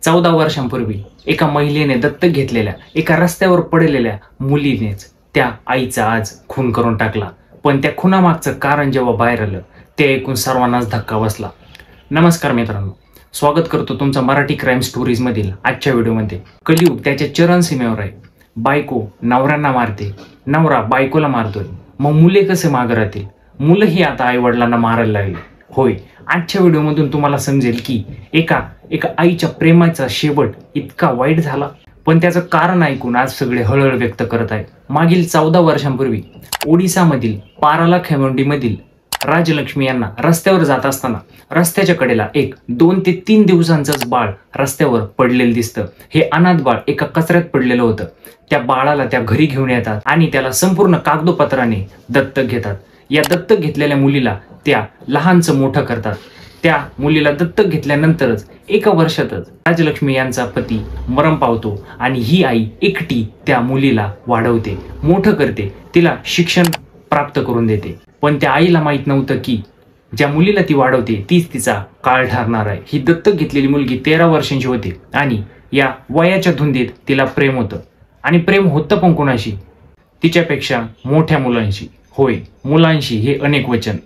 14 वर्षांपूर्वी एका महिलेने दत्तक घेतलेल्या एका रस्त्यावर पडलेल्या मुलीनेच त्या आईचा आज खून करून टाकला। पण त्या खुनामागचं कारण जेव्हा बाहेर आलं ते ऐकून सर्वांनाच धक्का बसला। नमस्कार मित्रांनो, स्वागत करतो तुमचं मराठी क्राईम स्टोरीज मधील आजच्या व्हिडिओमध्ये। कलियुग त्याच्या चरणसीमेवर आहे। बायको नवऱ्यांना मारते, नवरा बायकोला मारतोय, मग मुले कसे मागे राहतील? मुलंही आता आई वडिलांना मारायला लागले। होय, आजच्या व्हिडिओमधून तुम्हाला समजेल की एका आईच्या प्रेमाचा शेवट इतका वाईट झाला, पण त्याचं कारण ऐकून आज सगळे हळहळ व्यक्त करत आहेत। मागील 14 वर्षांपूर्वी ओडिसामधील पारालाखेमुंडीमधील राजलक्ष्मी यांना रस्त्यावर जात असताना रस्त्याच्या कडेला एक 2 ते 3 दिवसांचंच बाळ रस्त्यावर पडलेलं दिसतं। हे अनाथ बाळ एका कचऱ्यात पडलेलं होतं। त्या बाळाला त्या घरी घेऊन येतात आणि त्याला संपूर्ण कागदोपत्राने दत्तक घेतात। या दत्तक घेतलेल्या मुलीला त्या लहानचं मोठं करतात। त्या मुलीला दत्तक घेतल्यानंतरच एका वर्षातच राजलक्ष्मी यांचा पती मरण पावतो आणि ही आई एकटी त्या मुलीला वाढवते, मोठं करते, तिला शिक्षण प्राप्त करून देते। पण त्या आईला माहित नव्हतं की ज्या मुलीला ती वाढवते तीच तिचा काळ ठरणार आहे। ही दत्तक घेतलेली मुलगी 13 वर्षांची होती आणि या वयाच्या धुंदीत तिला प्रेम होतं, आणि प्रेम होतं पण कोणाशी? तिच्यापेक्षा मोठ्या मुलांशी। होय, मुलांशी हे अनेक वचन।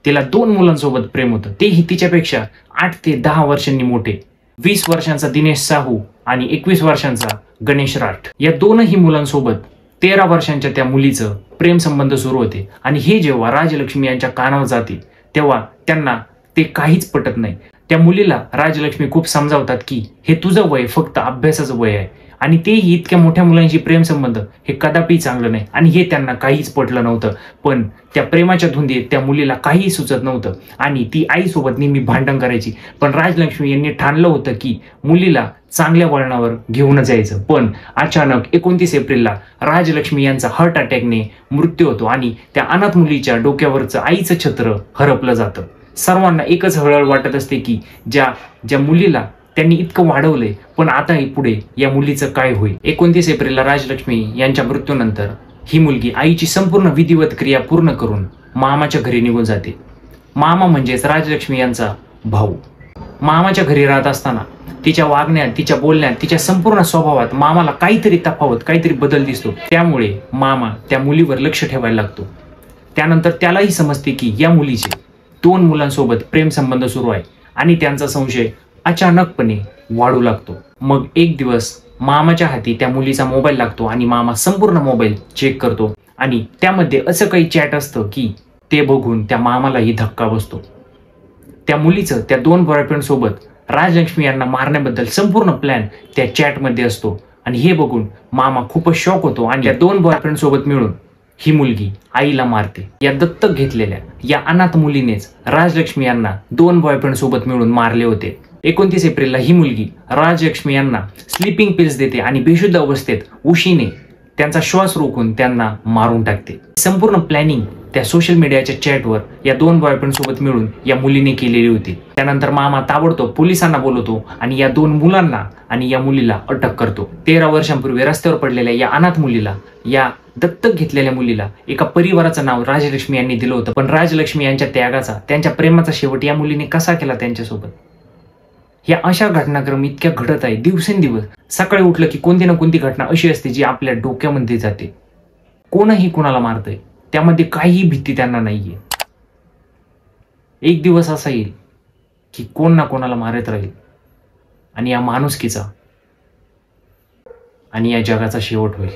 तिला 2 मुलांसोबत प्रेम होतं, तेही तिच्यापेक्षा 8 ते 10 वर्षांनी मोठे। 20 वर्षांचा दिनेश साहू आणि 21 वर्षांचा गणेश राठ। या दोनही मुलांसोबत 13 वर्षांच्या त्या मुलीचं प्रेम संबंध सुरू होते। आणि हे जेव्हा राजलक्ष्मी यांच्या कानावर जाते तेव्हा त्यांना ते काहीच पटत नाही। त्या मुलीला राजलक्ष्मी खूप समजावतात की हे तुझं वय फक्त अभ्यासाचं वय आहे, आणि तेही इतक्या मोठ्या मुलांशी प्रेम संबंध हे कदापि चांगलं नाही, आणि हे त्यांना काहीच पटलं नव्हतं। पण त्या प्रेमाच्या धुंदीत त्या मुलीला काहीही सुचत नव्हतं आणि ती आईसोबत नेहमी भांडण करायची। पण राजलक्ष्मी यांनी ठाणलं होतं की मुलीला चांगल्या वळणावर घेऊनच जायचं। पण अचानक 29 एप्रिलला राजलक्ष्मी यांचा हार्ट अटॅकने मृत्यू होतो आणि त्या अनाथ मुलीच्या डोक्यावरचं आईचं छत्र हरपलं जातं। सर्वांना एकच हळहळ वाटत असते की ज्या मुलीला त्यांनी इतकं वाढवलंय, पण आता पुढे या मुलीचं काय होईल? 29 एप्रिलला राजलक्ष्मी यांच्या मृत्यूनंतर ही मुलगी आईची संपूर्ण विधिवत क्रिया पूर्ण करून मामाच्या घरी निघून जाते। मामा म्हणजेच राजलक्ष्मी यांचा भाऊ। मामाच्या घरी राहत असताना तिच्या वागण्यात, तिच्या बोलण्यात, तिच्या संपूर्ण स्वभावात मामाला काहीतरी तफावत, काहीतरी बदल दिसतो। त्यामुळे मामा त्या मुलीवर लक्ष ठेवायला लागतो। त्यानंतर त्यालाही समजते की या मुलीचे 2 मुलांसोबत प्रेम संबंध सुरू आहे आणि त्यांचा संशय अचानकपणे वाढू लागतो। मग एक दिवस मामाच्या हाती त्या मुलीचा मोबाईल लागतो आणि मामा संपूर्ण मोबाईल चेक करतो आणि त्यामध्ये असं काही चॅट असतं की ते बघून त्या मामालाही धक्का बसतो। त्या मुलीचं त्या 2 बॉयफ्रेंड सोबत राजलक्ष्मी यांना मारण्याबद्दल संपूर्ण प्लॅन त्या चॅटमध्ये असतो, आणि हे बघून मामा खूपच शॉक होतो आणि त्या 2 बॉयफ्रेंड सोबत मिळून ही मुलगी आईला मारते। या दत्तक घेतलेल्या या अनाथ मुलीनेच राजलक्ष्मी यांना 2 बॉयफ्रेंड सोबत मिळून मारले होते। 29 एप्रिलला ही मुलगी राजलक्ष्मी यांना स्लीपिंग पिल्स देते आणि बेशुद्ध अवस्थेत उशीने त्यांचा श्वास रोखून त्यांना मारून टाकते। संपूर्ण प्लॅनिंग त्या सोशल मीडियाच्या चॅटवर या 2 बॉयफ्रेंड सोबत मिळून या मुलीने केलेली होती। त्यानंतर मामा ताबडतोब पोलिसांना बोलवतो आणि या 2 मुलांना आणि या मुलीला अटक करतो। 13 वर्षांपूर्वी रस्त्यावर पडलेल्या या अनाथ मुलीला, या दत्तक घेतलेल्या मुलीला एका परिवाराचं नाव राजलक्ष्मी यांनी दिलं होतं। पण राजलक्ष्मी यांच्या त्यागाचा, त्यांच्या प्रेमाचा शेवट या मुलीने कसा केला त्यांच्यासोबत? या अशा घटनाक्रम इतक्या घडत आहे दिवसेंदिवस। सकाळी उठलं की कोणती ना कोणती घटना अशी असते जी आपल्या डोक्यामध्ये जाते। कोणही कोणाला मारतंय, त्यामध्ये काहीही भीती त्यांना नाहीये। एक दिवस असा येईल की कोण ना कोणाला मारत राहील आणि या माणुसकीचा आणि या जगाचा शेवट होईल।